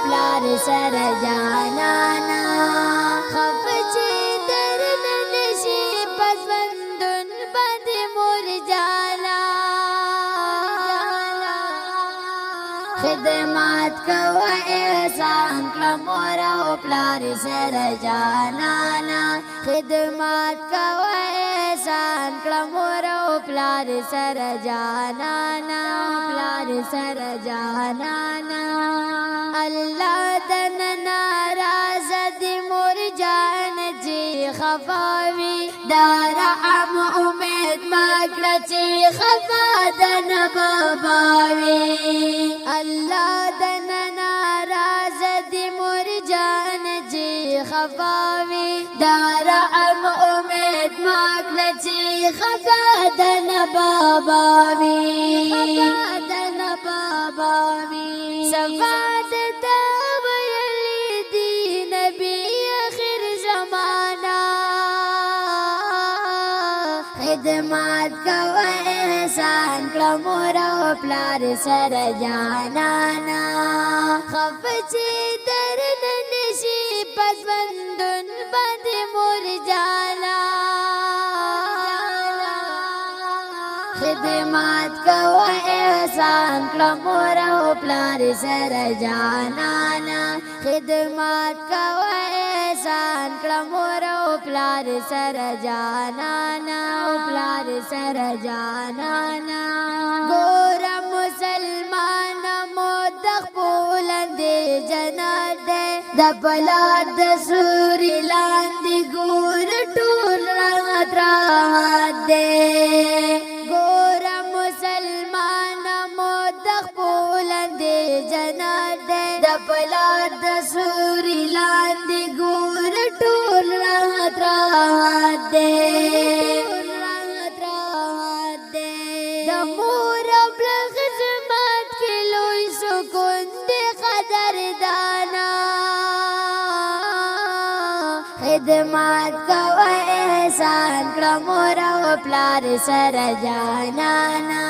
پلار سر جانانا خفچی در ننشی پسوندن بد مور جانا خدمات کو احسان کړه مور او پلار سره جانانا خدمات کو احسان کړه مور او پلار سره جانانا پلار سره جانانا الله دن ناراض دی مور جان جی خفاوی دار ام امید مکړه چې خفا دن باباوی الله دن ناراض دی مور جان جی خفاوی دار ام امید مکړه چې خفا دن باباوی خفا دن باباوی صفات تاویلی دی نبی آخر زمانہ خدمات کو احسان کړه مور او پلار سره جانانا خفچی در ننشی پسوندن بد مور جانا خدمات کو احسان کړه مور او پلار سره جانانا خدمات کو احسان کړه مور او پلار سره جانانا پلار سره جانانا ګور مسلمان مو دخپولند جنت د پلار د سوري لاندې ګور ټول رات دې ګور مسلمان مو دخپولند جنت د پلار د سوري لاندې ګور ټول رات دې د مور او پلار خدمت کې لوی سکون دی قدردانا خدمات کو احسان کړه مور او پلار سره جانانا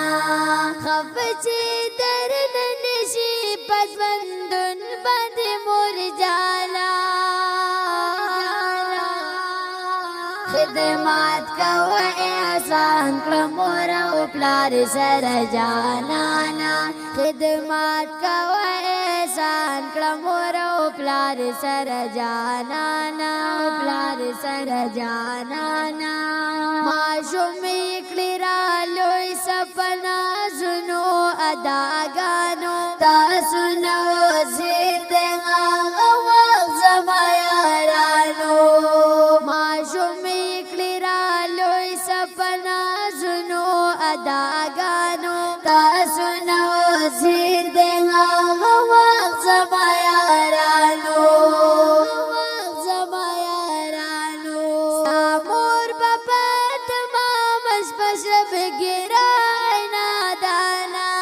خفچی در ننشی پسوندن بد مور جانا خدمات کو احسان کړه مور او پلار سره جانانا خدمات کو احسان کړه مور او پلار سره جانانا پلار سره جانانا ماشوم کړي را لوی سپنا زنو اداګانو تاسو نو زید هغه وخت زما یارانو ماشوم کړي را لوی سپنا زنو اداګانو تاسو نو زید هغه وخت زما یارانو مور بابا تمام شب گرای نادانا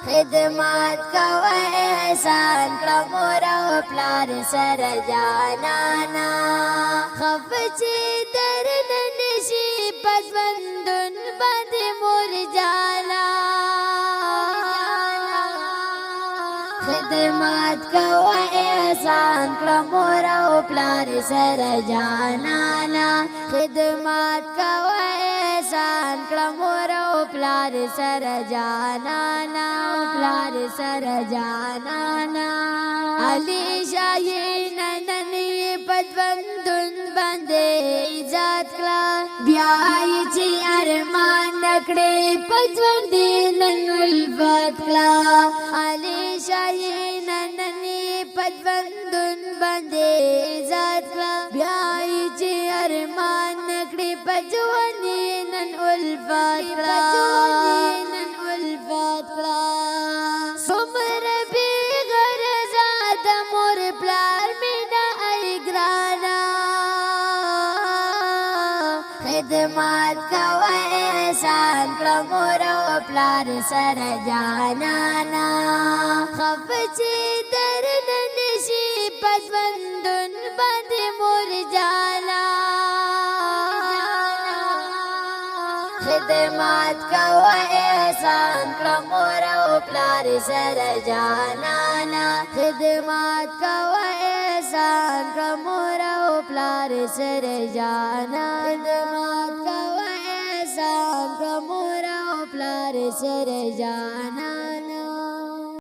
خدمات کو احسان کړه مور او پلار سره جانانا خفچی در ننشی پسوندن بد مور جانا خدمات کو احسان کړه مور او پلار سره جانانا خدمات کو احسان کړه مور او پلار سره جانانا پلار سره جانانا علی شاهی نننی پسوندن باندې عزت کړه بیا چې ارمان نکړې پسوندې نن الفت کړه علی شاهی نننی پسوندن باندې عزت کړه بیا چې ارمان نکړې پسوندې نن الفت کړه نن الفت کړه سمر به غرض د مور پلار مینا ای ګرانا خدمات کو احسان کړه مور او پلار سره جانانا خفچی در ننشی پسوندن بد مور جانا खिदमत कवा एहसान करा मोरा ओ प्यार सर जानाना खिदमत कवा एहसान करा मोरा ओ प्यार सर जाना खिदमत कवा एहसान करा मोरा ओ प्यार सर जाना